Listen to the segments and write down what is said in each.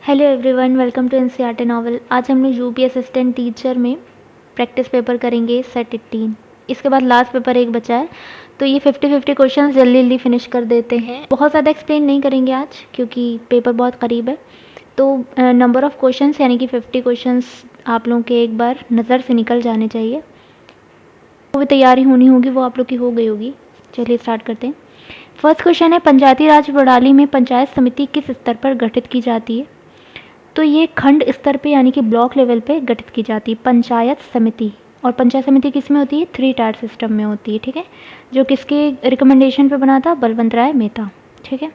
Hello everyone, welcome to NCERT novel. आज हम लोग यूपी असिस्टेंट टीचर में प्रैक्टिस पेपर करेंगे सेट 18। इसके बाद लास्ट पेपर एक बचा है, तो ये 50-50 क्वेश्चंस जल्दी जल्दी फिनिश कर देते हैं। बहुत ज़्यादा एक्सप्लेन नहीं करेंगे आज क्योंकि पेपर बहुत करीब है। तो नंबर ऑफ़ क्वेश्चंस यानी कि 50 क्वेश्चंस आप लोगों के एक बार नज़र से निकल जाने चाहिए। वो भी तैयारी होनी होगी, वो आप लोग की हो गई होगी। चलिए स्टार्ट करते हैं। फर्स्ट क्वेश्चन है, पंचायती राज प्रणाली में पंचायत समिति किस स्तर पर गठित की जाती है? तो ये खंड स्तर पे यानी कि ब्लॉक लेवल पे गठित की जाती है पंचायत समिति। और पंचायत समिति किस में होती है? 3 टायर सिस्टम में होती है। ठीक है, जो किसके रिकमेंडेशन पे बना था? बलवंत राय मेहता। ठीक है,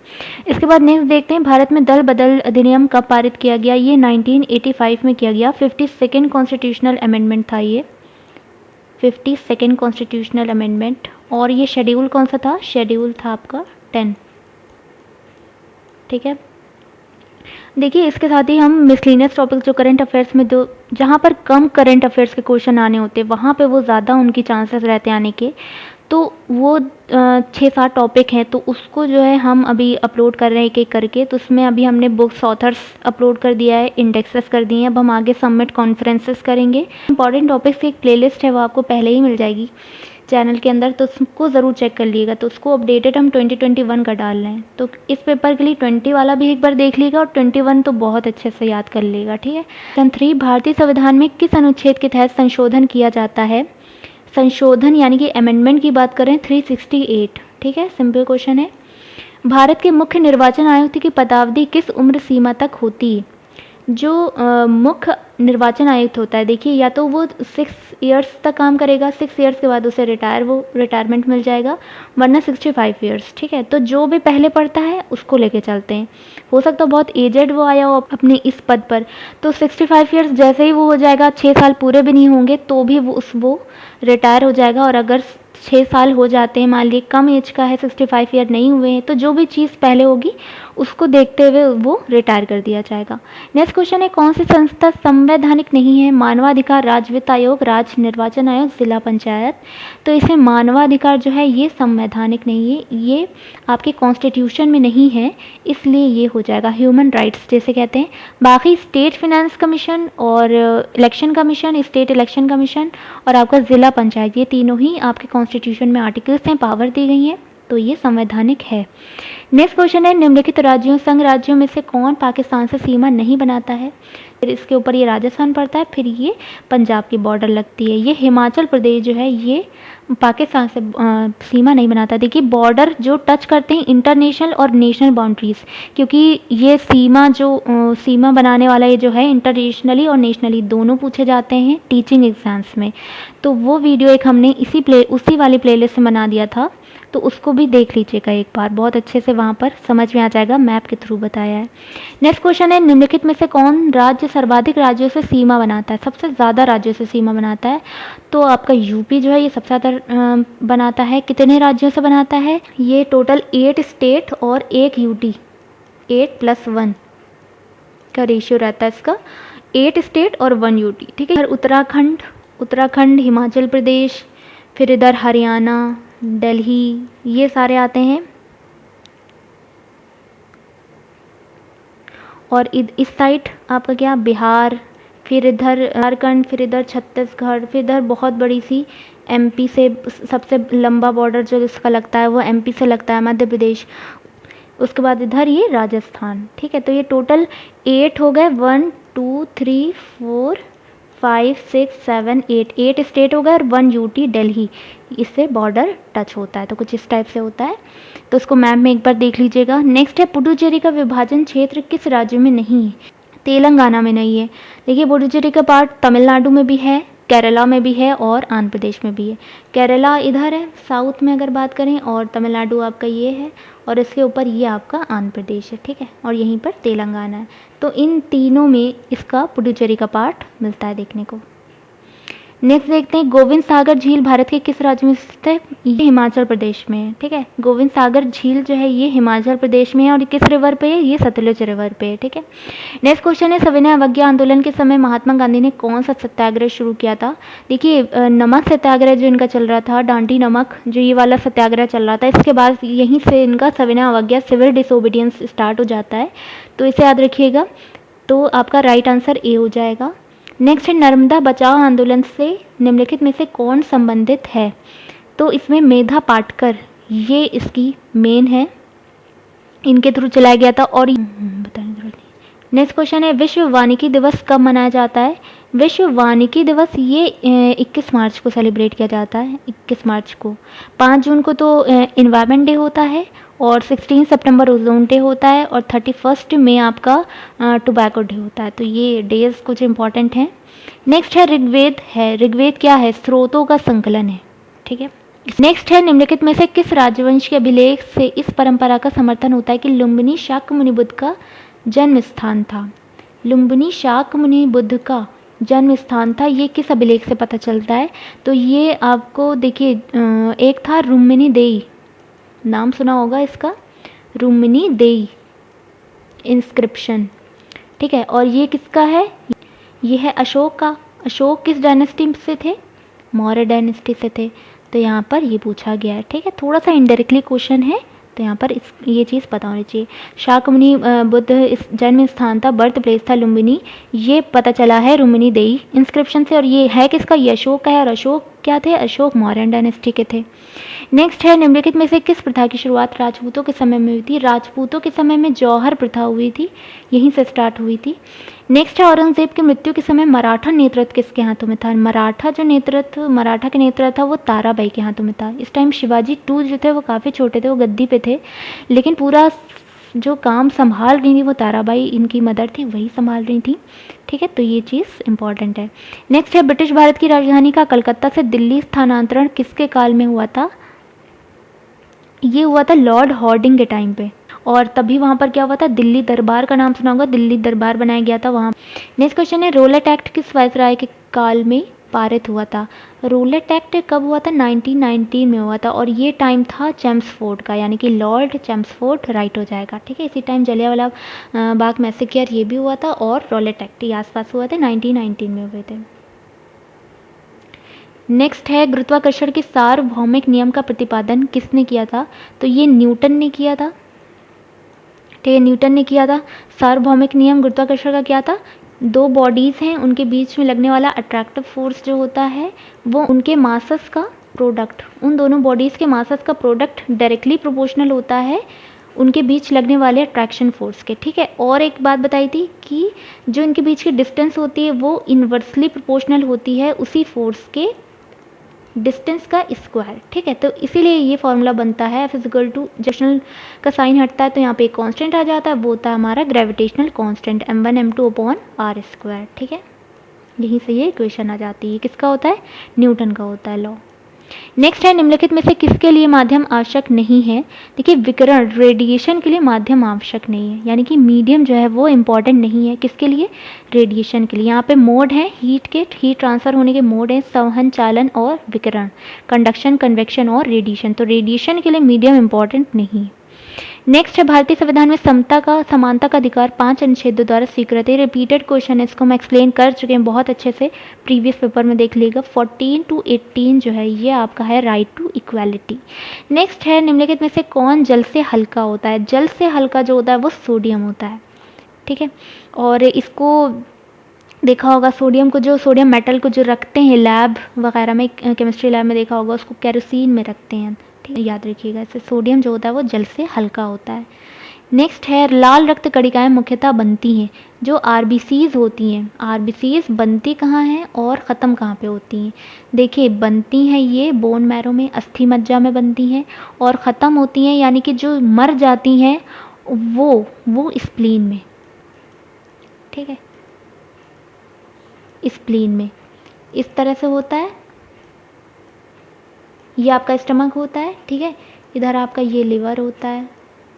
इसके बाद नेक्स्ट देखते हैं, भारत में दल बदल अधिनियम कब पारित किया गया? ये 1985 में किया गया। 52nd कॉन्स्टिट्यूशनल अमेंडमेंट था ये, 52nd कॉन्स्टिट्यूशनल अमेंडमेंट। और ये शेड्यूल कौन सा था? शेड्यूल था आपका 10। ठीक है, देखिए इसके साथ ही हम मिसलिनियस टॉपिक जो करंट अफेयर्स में दो, जहाँ पर कम करंट अफेयर्स के क्वेश्चन आने होते हैं वहाँ पे वो ज़्यादा उनकी चांसेस रहते हैं आने के। तो वो 6-7 टॉपिक हैं, तो उसको जो है हम अभी अपलोड कर रहे हैं एक एक करके। तो उसमें अभी हमने बुक्स ऑथर्स अपलोड कर दिया है, इंडेक्सेस कर दिए हैं। अब हम आगे सबमिट कॉन्फ्रेंसेस करेंगे। इंपॉर्टेंट टॉपिक्स की एक प्लेलिस्ट है, वो आपको पहले ही मिल जाएगी चैनल के अंदर, तो उसको ज़रूर चेक कर लीजिएगा। तो उसको अपडेटेड हम 2021 का डाल रहे हैं। तो इस पेपर के लिए 20 वाला भी एक बार देख लीजिएगा और 21 तो बहुत अच्छे से याद कर लेगा। ठीक है, क्वेश्चन 3, भारतीय संविधान में किस अनुच्छेद के तहत संशोधन किया जाता है? संशोधन यानी कि अमेंडमेंट की बात करें 368। ठीक है, सिंपल क्वेश्चन है। भारत के मुख्य निर्वाचन आयुक्त की पदावधि किस उम्र सीमा तक होती है? जो मुख्य निर्वाचन आयुक्त होता है, देखिए या तो वो 6 इयर्स तक काम करेगा, 6 इयर्स के बाद उसे रिटायरमेंट मिल जाएगा, वरना 65 इयर्स। ठीक है, तो जो भी पहले पढ़ता है उसको लेके चलते हैं। हो सकता है बहुत एजेड वो आया हो अपने इस पद पर, तो 65 इयर्स जैसे ही वो हो जाएगा, 6 साल पूरे भी नहीं होंगे तो भी वो रिटायर हो जाएगा। और अगर 6 साल हो जाते हैं, मान लीजिए कम एज का है, 65 ईयर नहीं हुए हैं, तो जो भी चीज़ पहले होगी उसको देखते हुए वो रिटायर कर दिया जाएगा। नेक्स्ट क्वेश्चन है, कौन सी संस्था संवैधानिक नहीं है? मानवाधिकार, राज्य वित्त आयोग, राज्य निर्वाचन आयोग, जिला पंचायत। तो इसे मानवाधिकार जो है ये संवैधानिक नहीं है, ये आपके कॉन्स्टिट्यूशन में नहीं है, इसलिए ये हो जाएगा ह्यूमन राइट्स जैसे कहते हैं। बाकी स्टेट फिनेंस कमीशन और election commission, state election commission और आपका ज़िला पंचायत, ये तीनों ही आपके कॉन्स्टिट्यूशन में आर्टिकल्स हैं, पावर दी गई हैं, तो ये संवैधानिक है। नेक्स्ट क्वेश्चन है, निम्नलिखित राज्यों संघ राज्यों में से कौन पाकिस्तान से सीमा नहीं बनाता है? फिर इसके ऊपर ये राजस्थान पड़ता है, फिर ये पंजाब की बॉर्डर लगती है। ये हिमाचल प्रदेश जो है ये पाकिस्तान से सीमा नहीं बनाता। देखिए बॉर्डर जो टच करते हैं इंटरनेशनल और नेशनल बाउंड्रीज, क्योंकि ये सीमा बनाने वाला ये जो है इंटरनेशनली और नेशनली दोनों पूछे जाते हैं टीचिंग एग्जाम्स में। तो वो वीडियो एक हमने उसी वाली प्लेलिस्ट में बना दिया था, तो उसको भी देख लीजिएगा एक बार, बहुत अच्छे से वहाँ पर समझ में आ जाएगा, मैप के थ्रू बताया है। नेक्स्ट क्वेश्चन है, निम्नलिखित में से कौन राज्य सर्वाधिक राज्यों से सीमा बनाता है? सबसे ज़्यादा राज्यों से सीमा बनाता है, तो आपका यूपी जो है ये सबसे ज़्यादा बनाता है। कितने राज्यों से बनाता है? ये टोटल 8 स्टेट और 1 यूटी, 8+1 का रेशियो रहता है इसका, 8 स्टेट और 1 यूटी। ठीक है, उत्तराखंड, हिमाचल प्रदेश, फिर इधर हरियाणा, दिल्ली, ये सारे आते हैं। और इस साइड आपका क्या? बिहार, फिर इधर झारखंड, फिर इधर छत्तीसगढ़, फिर इधर बहुत बड़ी सी एमपी से, सबसे लंबा बॉर्डर जो इसका लगता है वो एमपी से लगता है, मध्य प्रदेश। उसके बाद इधर ये राजस्थान। ठीक है, तो ये टोटल 8 हो गए, 1 2 3 4 5 6 7 8 स्टेट हो गए और 1 यूटी दिल्ली, इससे बॉर्डर टच होता है। तो कुछ इस टाइप से होता है, तो उसको मैप में एक बार देख लीजिएगा। नेक्स्ट है, पुडुचेरी का विभाजन क्षेत्र किस राज्य में नहीं है? तेलंगाना में नहीं है। देखिए पुडुचेरी का पार्ट तमिलनाडु में भी है, केरला में भी है और आंध्र प्रदेश में भी है। केरला इधर है साउथ में अगर बात करें, और तमिलनाडु आपका ये है, और इसके ऊपर ये आपका आंध्र प्रदेश है। ठीक है, और यहीं पर तेलंगाना है। तो इन तीनों में इसका पुडुचेरी का पार्ट मिलता है देखने को। नेक्स्ट देखते हैं, गोविंद सागर झील भारत के किस राज्य में स्थित है? ये हिमाचल प्रदेश में है। ठीक है, गोविंद सागर झील जो है ये हिमाचल प्रदेश में है, और किस रिवर पे है? ये सतलुज रिवर पे है। ठीक है, नेक्स्ट क्वेश्चन है, सविनय अवज्ञा आंदोलन के समय महात्मा गांधी ने कौन सा सत्याग्रह शुरू किया था? देखिए नमक सत्याग्रह जो इनका चल रहा था, डांडी नमक जो ये वाला सत्याग्रह चल रहा था, इसके बाद यहीं से इनका सविनय अवज्ञा सिविल डिसोबीडियंस स्टार्ट हो जाता है, तो इसे याद रखिएगा। तो आपका राइट आंसर ए हो जाएगा। नेक्स्ट है नर्मदा बचाओ आंदोलन से निम्नलिखित में से कौन संबंधित है? तो इसमें मेधा पाटकर ये इसकी मेन है, इनके थ्रू चलाया गया था। और बताने जरूरत नहीं। नेक्स्ट क्वेश्चन है विश्व वानिकी दिवस कब मनाया जाता है? विश्व वानिकी दिवस ये 21 मार्च को सेलिब्रेट किया जाता है, 21 मार्च को। 5 जून को तो इन्वायरमेंट डे होता है, और 16 सितंबर ओजोन डे होता है, और 31 में आपका टोबैको डे होता है। तो ये डेज कुछ इंपॉर्टेंट हैं। नेक्स्ट है ऋग्वेद है। ऋग्वेद क्या है? स्रोतों का संकलन है, ठीक है। नेक्स्ट है निम्नलिखित में से किस राजवंश के अभिलेख से इस परंपरा का समर्थन होता है कि लुम्बिनी शाक्यमुनि बुद्ध का जन्म स्थान था? लुम्बिनी शाक्यमुनि बुद्ध का जन्म स्थान था, ये किस अभिलेख से पता चलता है? तो ये आपको देखिए, एक था रुक्मिणी देई, नाम सुना होगा इसका, रुक्मिणी देई इंस्क्रिप्शन, ठीक है। और ये किसका है? ये है अशोक का। अशोक किस डायनेस्टी से थे? मौर्य डायनेस्टी से थे। तो यहाँ पर ये पूछा गया है, ठीक है। थोड़ा सा इनडायरेक्टली क्वेश्चन है, तो यहाँ पर ये चीज़ पता होनी चाहिए। शाक्यमुनि बुद्ध इस जन्म स्थान था, बर्थ प्लेस था लुम्बिनी, ये पता चला है रुक्मिणी देई इंस्क्रिप्शन से। और ये है किसका? ये अशोक का है। और अशोक क्या थे? अशोक मौर्य डायनेस्टी के थे। नेक्स्ट है निम्नलिखित में से किस प्रथा की शुरुआत राजपूतों के समय में हुई थी? राजपूतों के समय में जौहर प्रथा हुई थी, यहीं से स्टार्ट हुई थी। नेक्स्ट है औरंगजेब की मृत्यु के समय मराठा नेतृत्व किसके हाथों में था? मराठा का नेतृत्व था वो ताराबाई के हाथों में था। इस टाइम शिवाजी 2 जो थे वो काफ़ी छोटे थे, वो गद्दी पे थे, लेकिन पूरा जो काम संभाल रही थी वो ताराबाई, इनकी मदर थी, वही संभाल रही थी, ठीक है। तो ये चीज़ इंपॉर्टेंट है। नेक्स्ट है ब्रिटिश भारत की राजधानी का कलकत्ता से दिल्ली स्थानांतरण किसके काल में हुआ था? ये हुआ था लॉर्ड हॉर्डिंग के टाइम पे। और तभी वहाँ पर क्या हुआ था? दिल्ली दरबार का नाम सुना होगा, दिल्ली दरबार बनाया गया था वहाँ। नेक्स्ट क्वेश्चन है रोलेट एक्ट किस वायसराय के काल में पारित हुआ था? रोलेट एक्ट कब हुआ था? 1919 में हुआ था, और ये टाइम था चेम्सफोर्ड का, यानी कि लॉर्ड चेम्सफोर्ड राइट हो जाएगा, ठीक है। इसी टाइम जलियांवाला बाग मैसेकर ये भी हुआ था, और रोलेट एक्ट ये आसपास हुआ था, 1919 में हुए थे। नेक्स्ट है गुरुत्वाकर्षण के सार्वभौमिक नियम का प्रतिपादन किसने किया था? तो ये न्यूटन ने किया था, ठीक है, न्यूटन ने किया था। सार्वभौमिक नियम गुरुत्वाकर्षण का क्या था? 2 बॉडीज़ हैं, उनके बीच में लगने वाला अट्रैक्टिव फोर्स जो होता है वो उनके मासस का प्रोडक्ट, उन दोनों बॉडीज़ के मासस का प्रोडक्ट डायरेक्टली प्रोपोर्शनल होता है उनके बीच लगने वाले अट्रैक्शन फोर्स के, ठीक है। और एक बात बताई थी कि जो इनके बीच की डिस्टेंस होती है वो इन्वर्सली प्रोपोर्शनल होती है उसी फोर्स के डिस्टेंस का स्क्वायर, ठीक है। तो इसीलिए ये फॉर्मूला बनता है फिजिकल टू जशनल का साइन हटता है तो यहाँ पे एक कांस्टेंट आ जाता है, वो होता है हमारा gravitational constant m1 m2 upon r square, ठीक है। यहीं से ये इक्वेशन आ जाती है, किसका होता है? न्यूटन का होता है लॉ। नेक्स्ट है निम्नलिखित में से किसके लिए माध्यम आवश्यक नहीं है? देखिए विकिरण रेडिएशन के लिए माध्यम आवश्यक नहीं है, यानी कि मीडियम जो है वो इम्पॉर्टेंट नहीं है, किसके लिए? रेडिएशन के लिए। यहाँ पे मोड है हीट ट्रांसफर होने के मोड है संवहन, चालन और विकिरण, कंडक्शन, कन्वेक्शन और रेडिएशन। तो रेडिएशन के लिए मीडियम इम्पॉर्टेंट नहीं। नेक्स्ट है भारतीय संविधान में समानता का अधिकार 5 अनुच्छेदों द्वारा स्वीकृत है। रिपीटेड क्वेश्चन है, इसको हम एक्सप्लेन कर चुके हैं बहुत अच्छे से, प्रीवियस पेपर में देख लीजिएगा। 14 to 18 जो है ये आपका है राइट टू इक्वालिटी। नेक्स्ट है निम्नलिखित में से कौन जल से हल्का होता है? जल से हल्का जो होता है वो सोडियम होता है, ठीक है। और इसको देखा होगा सोडियम को, जो सोडियम मेटल को जो रखते हैं लैब वगैरह में, केमिस्ट्री लैब में देखा होगा, उसको केरोसिन में रखते हैं, ठीक है, याद रखिएगा। इससे सोडियम जो होता है वो जल से हल्का होता है। नेक्स्ट है लाल रक्त कणिकाएं मुख्यतः बनती हैं जो आरबीसीज होती हैं। आरबीसीज बनती कहाँ हैं और ख़त्म कहाँ पे होती हैं? देखिए बनती हैं ये बोन मैरो में, अस्थि मज्जा में बनती हैं, और ख़त्म होती हैं यानी कि जो मर जाती हैं वो स्प्लीन में, ठीक है, स्प्लीन में इस तरह से होता है। ये आपका स्टमक होता है, ठीक है, इधर आपका ये लिवर होता है,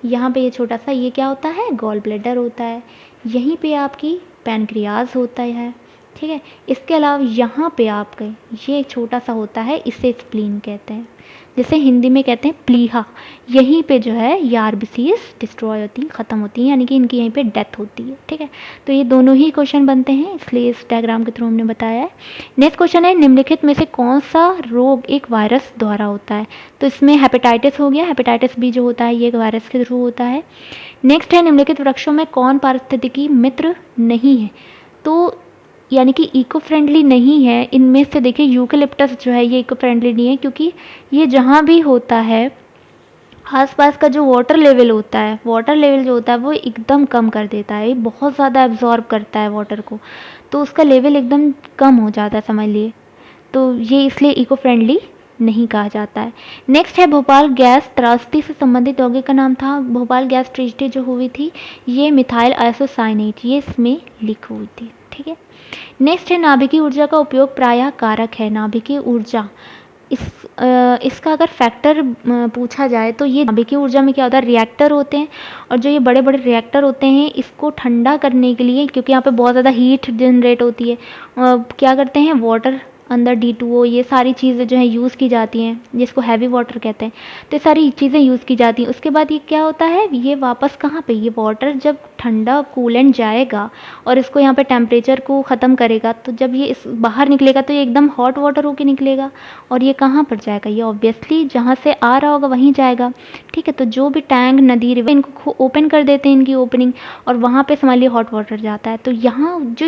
यहाँ पे ये छोटा सा ये क्या होता है? गॉल ब्लैडर होता है, यहीं पे आपकी पैनक्रियाज होता है, ठीक है। इसके अलावा यहाँ पे आपका ये छोटा सा होता है, इसे स्प्लीन कहते हैं। जिसे हिंदी में कहते हैं प्लीहा, यहीं पे जो है ये आरबीसीज डिस्ट्रॉय होती हैं, ख़त्म होती हैं, यानी कि इनकी यहीं पे डेथ होती है। ठीक है, तो ये दोनों ही क्वेश्चन बनते हैं, इसलिए इस डायग्राम के थ्रू हमने बताया है। नेक्स्ट क्वेश्चन है, निम्नलिखित में से कौन सा रोग एक वायरस द्वारा होता है? तो इसमें हेपेटाइटिस हो गया, हेपेटाइटिस बी जो होता है ये एक वायरस के थ्रू होता है। नेक्स्ट है, निम्नलिखित वृक्षों में कौन पारिस्थितिकी मित्र नहीं है? तो यानी कि इको फ्रेंडली नहीं है इनमें से। देखिए यूकेलिप्टस जो है ये इको फ्रेंडली नहीं है, क्योंकि ये जहाँ भी होता है आसपास का जो वाटर लेवल होता है, वाटर लेवल जो होता है वो एकदम कम कर देता है, ये बहुत ज़्यादा एब्जॉर्ब करता है वाटर को, तो उसका लेवल एकदम कम हो जाता है समझ लिए, तो ये इसलिए इको फ्रेंडली नहीं कहा जाता है। नेक्स्ट है, भोपाल गैस त्रासदी से संबंधित यौगिक का नाम था। भोपाल गैस ट्रेजेडी जो हुई थी ये मिथाइल आइसोसाइनेट ये इसमें लीक हुई थी। ठीक है, नेक्स्ट है, नाभिकीय ऊर्जा का उपयोग प्रायः कारक है। नाभिकीय ऊर्जा इसका अगर फैक्टर पूछा जाए तो ये नाभिकीय ऊर्जा में क्या होता है, रिएक्टर होते हैं, और जो ये बड़े बड़े रिएक्टर होते हैं इसको ठंडा करने के लिए, क्योंकि यहाँ पे बहुत ज़्यादा हीट जनरेट होती है, क्या करते हैं वाटर अंदर D2O ये सारी चीज़ें जो है यूज़ की जाती हैं, जिसको हैवी वाटर कहते हैं, तो ये सारी चीज़ें यूज़ की जाती हैं। उसके बाद ये क्या होता है, ये वापस कहाँ पे, ये वाटर जब ठंडा कूलेंट जाएगा और इसको यहाँ पे टेम्परेचर को ख़त्म करेगा, तो जब ये इस बाहर निकलेगा तो ये एकदम हॉट वाटर होके निकलेगा, और ये कहाँ पर जाएगा, ये ऑब्वियसली जहाँ से आ रहा होगा वहीं जाएगा। ठीक है, तो जो भी टैंक नदी रिवर इनको ओपन कर देते हैं इनकी ओपनिंग, और वहाँ पे समझ लिए हॉट वाटर जाता है, तो यहाँ जो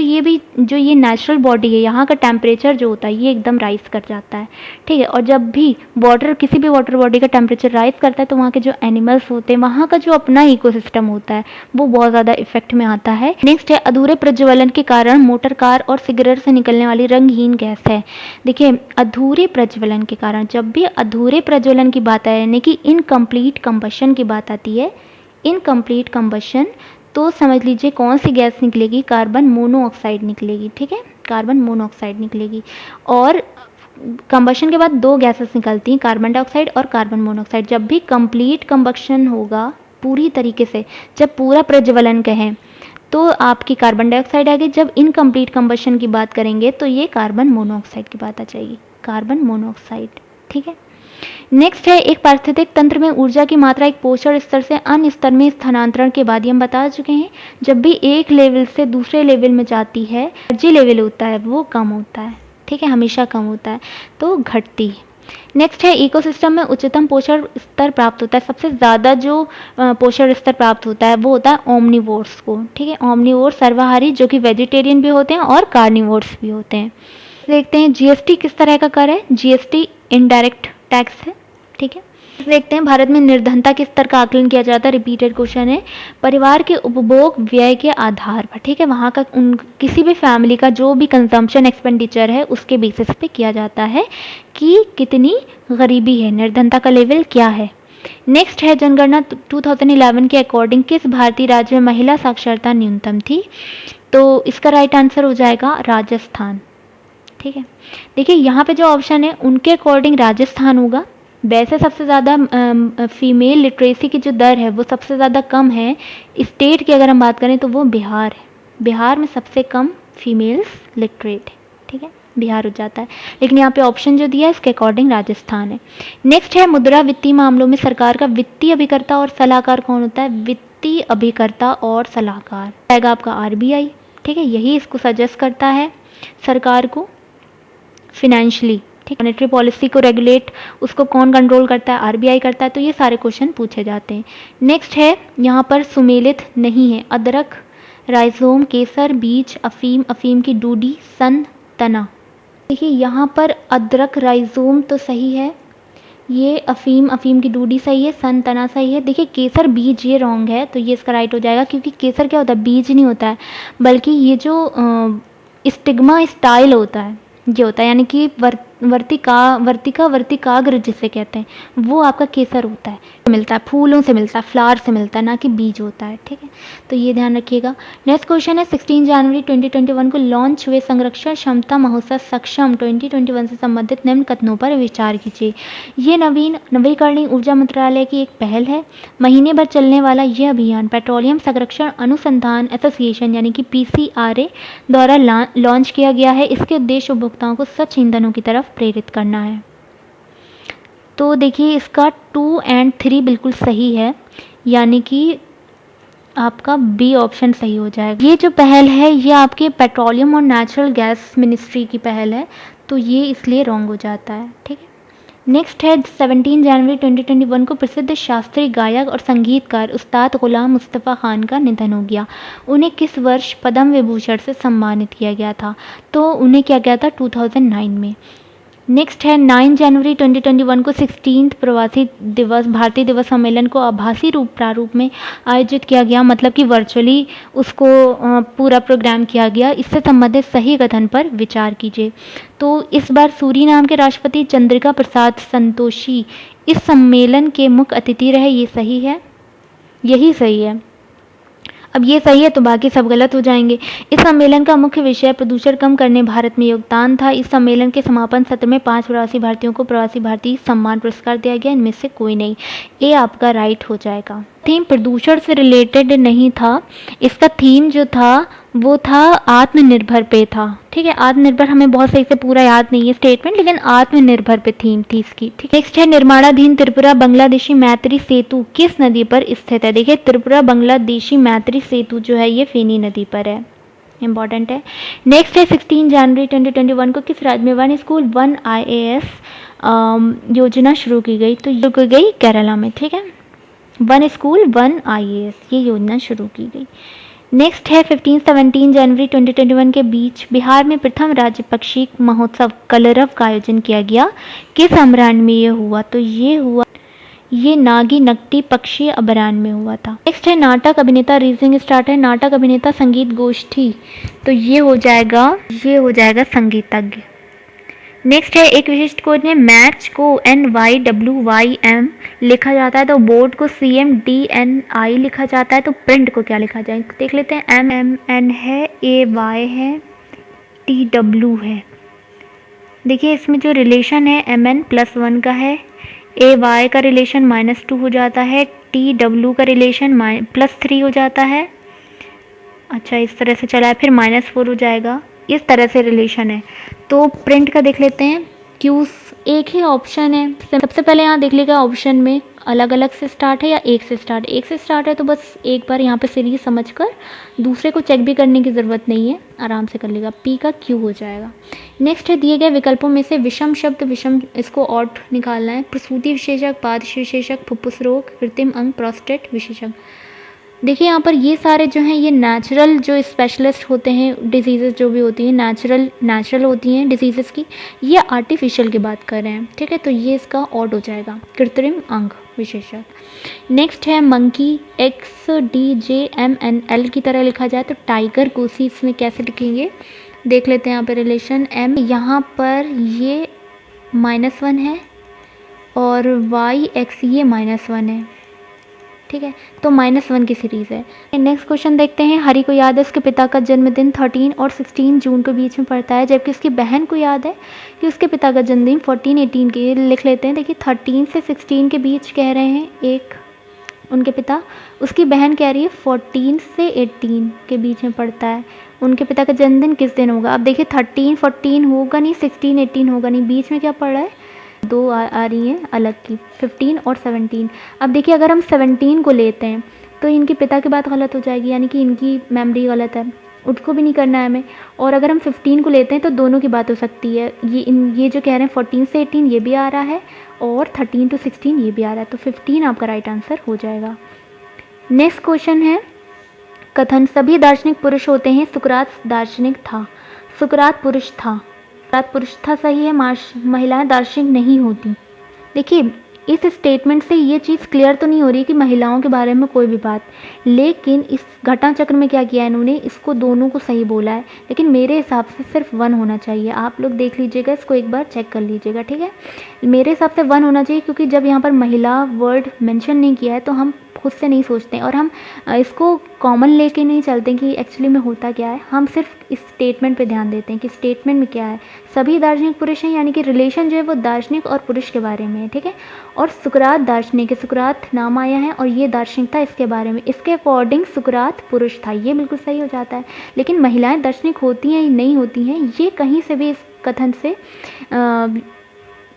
ये नेचुरल बॉडी है यहाँ का टेम्परेचर जो होता है ये एकदम राइज कर जाता है। ठीक है, और जब भी वाटर किसी भी वाटर बॉडी का टेम्परेचर राइज करता है तो वहाँ के जो एनिमल्स होते हैं, वहाँ का जो अपना इकोसिस्टम होता है वो बहुत ज़्यादा इफेक्ट में आता है। नेक्स्ट है, अधूरे प्रज्वलन के कारण मोटर कार और सिगरेट से निकलने वाली रंगहीन गैस है। देखिए अधूरे प्रज्वलन के कारण, जब भी अधूरे प्रज्वलन की बात है यानी कि इनकम्प्लीट कंबशन की बात आती है, इनकम्प्लीट कंबशन, तो समझ लीजिए कौन सी गैस निकलेगी, कार्बन मोनोऑक्साइड निकलेगी। ठीक है, कार्बन मोनोऑक्साइड निकलेगी, और कंबशन के बाद दो गैसेस निकलती हैं, कार्बन डाइऑक्साइड और कार्बन मोनोऑक्साइड। जब भी कंप्लीट कंबशन होगा पूरी तरीके से, जब पूरा प्रज्वलन कहें तो आपकी कार्बन डाइऑक्साइड आ गई, जब इनकम्प्लीट कंबशन की बात करेंगे तो ये कार्बन मोनोऑक्साइड की बात आ जाएगी, कार्बन मोनोऑक्साइड। ठीक है, नेक्स्ट है, एक पारिस्थितिक तंत्र में ऊर्जा की मात्रा एक पोषण स्तर से अन्य स्तर में स्थानांतरण के बाद, ये हम बता चुके हैं, जब भी एक लेवल से दूसरे लेवल में जाती है एनर्जी लेवल होता है वो कम होता है। ठीक है, हमेशा कम होता है, तो घटती है। नेक्स्ट है, इकोसिस्टम में उच्चतम पोषण स्तर प्राप्त होता है। सबसे ज़्यादा जो पोषण स्तर प्राप्त होता है वो होता है ओमनिवोर्स को। ठीक है, ओमनिवोर्स सर्वाहारी जो कि वेजिटेरियन भी होते हैं और कार्निवोर्स भी होते हैं। देखते हैं जीएसटी किस तरह का कर है। जीएसटी इनडायरेक्ट टैक्स है। ठीक है, देखते हैं भारत में निर्धनता के स्तर का आकलन किया जाता है। रिपीटेड क्वेश्चन है, परिवार के उपभोग व्यय के आधार पर। ठीक है, वहाँ का किसी भी फैमिली का जो भी कंजम्पशन एक्सपेंडिचर है उसके बेसिस पे किया जाता है कि कितनी गरीबी है, निर्धनता का लेवल क्या है। नेक्स्ट है, जनगणना 2011 के अकॉर्डिंग किस भारतीय राज्य में महिला साक्षरता न्यूनतम थी? तो इसका राइट आंसर हो जाएगा राजस्थान। ठीक है, देखिए यहाँ पे जो ऑप्शन है उनके अकॉर्डिंग राजस्थान होगा। वैसे सबसे ज़्यादा फीमेल लिटरेसी की जो दर है वो सबसे ज़्यादा कम है स्टेट की, अगर हम बात करें तो वो बिहार है। बिहार में सबसे कम फीमेल्स लिटरेट है। ठीक है, बिहार हो जाता है, लेकिन यहाँ पे ऑप्शन जो दिया है इसके अकॉर्डिंग राजस्थान है। नेक्स्ट है, मुद्रा वित्तीय मामलों में सरकार का वित्तीय अभिकर्ता और सलाहकार कौन होता है? वित्तीय अभिकर्ता और सलाहकार आएगा आपका आरबीआई। ठीक है, यही इसको सजेस्ट करता है सरकार को फिनेंशियली। ठीक, मॉनेटरी पॉलिसी को रेगुलेट उसको कौन कंट्रोल करता है? आरबीआई करता है। तो ये सारे क्वेश्चन पूछे जाते हैं। नेक्स्ट है, यहाँ पर सुमेलित नहीं है, अदरक, राइजोम, केसर, बीज, अफीम, अफीम की डूडी, सन, तना। देखिए यहाँ पर अदरक, राइजोम तो सही है, ये अफीम, अफीम की डूडी सही है, सन, तना सही है। देखिए केसर बीज ये रॉन्ग है, तो ये इसका राइट हो जाएगा, क्योंकि केसर क्या होता है, बीज नहीं होता है, बल्कि ये जो स्टिग्मा स्टाइल होता है ये होता है, यानी कि वर्तिकाग्र जिसे कहते हैं वो आपका केसर होता है, मिलता है फूलों से, मिलता है फ्लावर से मिलता है, ना कि बीज होता है। ठीक है, तो ये ध्यान रखिएगा। नेक्स्ट क्वेश्चन है, 16 जनवरी 2021 को लॉन्च हुए संरक्षण क्षमता महोत्सव सक्षम 2021 से संबंधित निम्न कथनों पर विचार कीजिए। ये नवीकरणीय ऊर्जा मंत्रालय की एक पहल है। महीने भर चलने वाला यह अभियान पेट्रोलियम संरक्षण अनुसंधान एसोसिएशन यानी कि PCRA द्वारा लॉन्च किया गया है। इसके उद्देश्य उपभोक्ताओं को स्वच्छ ईंधनों की तरफ प्रेरित करना है। तो देखिए इसका 2 एंड 3 बिल्कुल सही है, यानी कि आपका बी ऑप्शन सही हो जाएगा। ये जो पहल है ये आपके पेट्रोलियम और नेचुरल गैस मिनिस्ट्री की पहल है, तो ये इसलिए रॉन्ग हो जाता है, ठीक है। नेक्स्ट है 17 जनवरी 2021 को प्रसिद्ध शास्त्रीय गायक और संगीतकार उस्ताद गुलाम मुस्तफ़ा खान का निधन हो गया। उन्हें किस वर्ष पद्म विभूषण से सम्मानित किया गया था? तो उन्हें किया गया था 2009 में। नेक्स्ट है 9 जनवरी 2021 को 16th प्रवासी दिवस भारतीय दिवस सम्मेलन को आभासी प्रारूप में आयोजित किया गया, मतलब कि वर्चुअली उसको पूरा प्रोग्राम किया गया। इससे संबंधित सही कथन पर विचार कीजिए। तो इस बार सूरीनाम के राष्ट्रपति चंद्रिका प्रसाद संतोषी इस सम्मेलन के मुख्य अतिथि रहे। ये सही है, यही सही है। अब ये सही है तो बाकी सब गलत हो जाएंगे। इस सम्मेलन का मुख्य विषय प्रदूषण कम करने भारत में योगदान था। इस सम्मेलन के समापन सत्र में 5 प्रवासी भारतीयों को प्रवासी भारतीय सम्मान पुरस्कार दिया गया, इनमें से कोई नहीं। ये आपका राइट हो जाएगा। थीम प्रदूषण से रिलेटेड नहीं था, इसका थीम जो था वो था आत्मनिर्भर पे था, ठीक है। आत्मनिर्भर हमें बहुत सही से पूरा याद नहीं है स्टेटमेंट, लेकिन आत्मनिर्भर पे थीम थी इसकी, ठीक। नेक्स्ट है निर्माणाधीन त्रिपुरा बांग्लादेशी मैत्री सेतु किस नदी पर स्थित है? देखिए त्रिपुरा बांग्लादेशी मैत्री सेतु जो है ये फेनी नदी पर है, इंपॉर्टेंट है। नेक्स्ट है 16 जनवरी 2021 को किस राज्य में वन स्कूल वन IAS योजना शुरू की गई? तो शुरू की गई केरला में, ठीक है। वन स्कूल वन IAS ये योजना शुरू की गई। नेक्स्ट है 15-17 जनवरी 2021 के बीच बिहार में प्रथम राज्य पक्षी महोत्सव कलरव का आयोजन किया गया। किस अभयारण्य में ये हुआ? तो ये नागी नकटी पक्षी अभयारण्य में हुआ था। नेक्स्ट है नाटक अभिनेता रीजनिंग स्टार्ट है, नाटक अभिनेता संगीत गोष्ठी, तो ये हो जाएगा संगीतज्ञ। नेक्स्ट है एक विशिष्ट कोड में मैच को NYWYM लिखा जाता है, तो बोर्ड को CMDNI लिखा जाता है, तो प्रिंट को क्या लिखा जाए देख लेते हैं। MMN है, AY है, TW है। देखिए इसमें जो रिलेशन है MN +1 का है, AY का रिलेशन -2 हो जाता है, TW का रिलेशन +3 हो जाता है। अच्छा इस तरह से चला है, फिर -4 हो जाएगा, इस तरह से रिलेशन है। तो प्रिंट का देख लेते हैं। क्यूज एक ही ऑप्शन है, सबसे पहले यहाँ देख लीजिएगा ऑप्शन में अलग अलग से स्टार्ट है या एक से स्टार्ट है, तो बस एक बार यहाँ पे सीरीज समझकर दूसरे को चेक भी करने की ज़रूरत नहीं है, आराम से कर लेगा। पी का क्यू हो जाएगा। नेक्स्ट है दिए गए विकल्पों में से विषम शब्द, विषम इसको ऑट निकालना है। प्रसूति विशेषक, पादश विशेषक, फुफ्फुस रोग, कृत्रिम अंग, प्रोस्टेट विशेषक। देखिए यहाँ पर ये सारे जो हैं ये नेचुरल जो स्पेशलिस्ट होते हैं, डिजीज़ जो भी होती हैं नेचुरल होती हैं डिजीज़ की, ये आर्टिफिशियल की बात कर रहे हैं, ठीक है। तो ये इसका ऑड हो जाएगा, कृत्रिम अंग विशेषक। नेक्स्ट है मंकी, XDJMNL की तरह लिखा जाए, तो टाइगर कोसी इसमें कैसे लिखेंगे देख लेते हैं। यहाँ पर रिलेशन M, यहाँ पर ये -1 है और YX ये -1 है, ठीक है। तो -1 की सीरीज़ है। नेक्स्ट क्वेश्चन देखते हैं। हरि को याद है उसके पिता का जन्मदिन 13 और 16 जून के बीच में पड़ता है, जबकि उसकी बहन को याद है कि उसके पिता का जन्मदिन 14-18 के लिख लेते हैं। देखिए 13 से 16 के बीच कह रहे हैं एक उनके पिता, उसकी बहन कह रही है 14 से 18 के बीच में पड़ता है। उनके पिता का जन्मदिन किस दिन होगा? अब देखिए 13-14 होगा नहीं, 16-18 होगा नहीं, बीच में क्या पड़ रहा है? दो आ रही हैं अलग की, 15 और 17। अब देखिए अगर हम 17 को लेते हैं तो इनके पिता की बात गलत हो जाएगी, यानी कि इनकी मेमोरी गलत है, उसको भी नहीं करना है हमें। और अगर हम 15 को लेते हैं तो दोनों की बात हो सकती है, ये जो कह रहे हैं 14 से 18 ये भी आ रहा है और 13 to 16 ये भी आ रहा है, तो 15 आपका राइट आंसर हो जाएगा। नेक्स्ट क्वेश्चन है कथन सभी दार्शनिक पुरुष होते हैं, सुकरात दार्शनिक था। सुकरात पुरुष था, सुकरात पुरुष था सही है, महिलाएं दार्शनिक नहीं होती। देखिए इस स्टेटमेंट से ये चीज़ क्लियर तो नहीं हो रही कि महिलाओं के बारे में कोई भी बात, लेकिन इस घटना चक्र में क्या किया इन्होंने, इसको दोनों को सही बोला है, लेकिन मेरे हिसाब से सिर्फ 1 होना चाहिए। आप लोग देख लीजिएगा, इसको एक बार चेक कर लीजिएगा, ठीक है। मेरे हिसाब से 1 होना चाहिए, क्योंकि जब यहाँ पर महिला वर्ड मेंशन नहीं किया है तो हम खुद से नहीं सोचते और हम इसको कॉमन लेके नहीं चलते कि एक्चुअली में होता क्या है, हम सिर्फ इस स्टेटमेंट पे ध्यान देते हैं कि स्टेटमेंट में क्या है। सभी दार्शनिक पुरुष हैं, यानी कि रिलेशन जो है वो दार्शनिक और पुरुष के बारे में है, ठीक है। और सुकरात दार्शनिक है, सुकरात नाम आया है और ये दार्शनिक था इसके बारे में, इसके अकॉर्डिंग सुकरात पुरुष था, ये बिल्कुल सही हो जाता है। लेकिन महिलाएं दार्शनिक होती हैं या नहीं होती हैं, ये कहीं से भी इस कथन से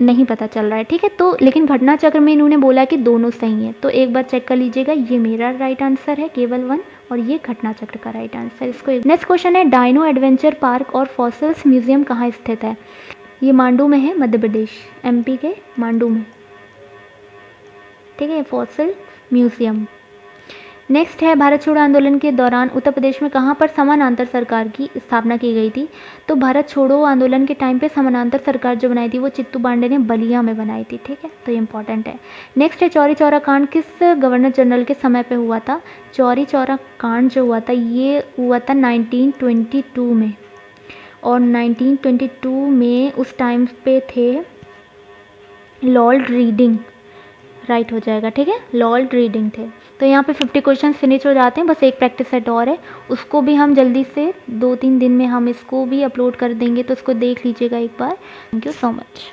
नहीं पता चल रहा है, ठीक है। तो लेकिन घटना चक्र में इन्होंने बोला कि दोनों सही हैं, तो एक बार चेक कर लीजिएगा, ये मेरा राइट आंसर है केवल 1 और ये घटना चक्र का राइट आंसर। इसको नेक्स्ट क्वेश्चन है, डायनो एडवेंचर पार्क और फॉसिल्स म्यूजियम कहाँ स्थित है? ये मांडू में है, मध्य प्रदेश, एमपी के मांडू में, ठीक है, फॉसिल म्यूजियम। नेक्स्ट है, भारत छोड़ो आंदोलन के दौरान उत्तर प्रदेश में कहाँ पर समानांतर सरकार की स्थापना की गई थी? तो भारत छोड़ो आंदोलन के टाइम पे समानांतर सरकार जो बनाई थी वो चित्तू पांडे ने बलिया में बनाई थी, ठीक है, तो ये इंपॉर्टेंट है। नेक्स्ट है, चौरी चौरा कांड किस गवर्नर जनरल के समय पे हुआ था? चौरी चौरा कांड जो हुआ था ये हुआ था 1922 में, और 1922 में उस टाइम पे थे लॉर्ड रीडिंग, राइट हो जाएगा, ठीक है, लॉर्ड रीडिंग थे। तो यहाँ पे 50 क्वेश्चन फिनिश हो जाते हैं, बस एक प्रैक्टिस सेट और है, उसको भी हम जल्दी से 2-3 दिन में हम इसको भी अपलोड कर देंगे, तो उसको देख लीजिएगा एक बार। Thank you so much.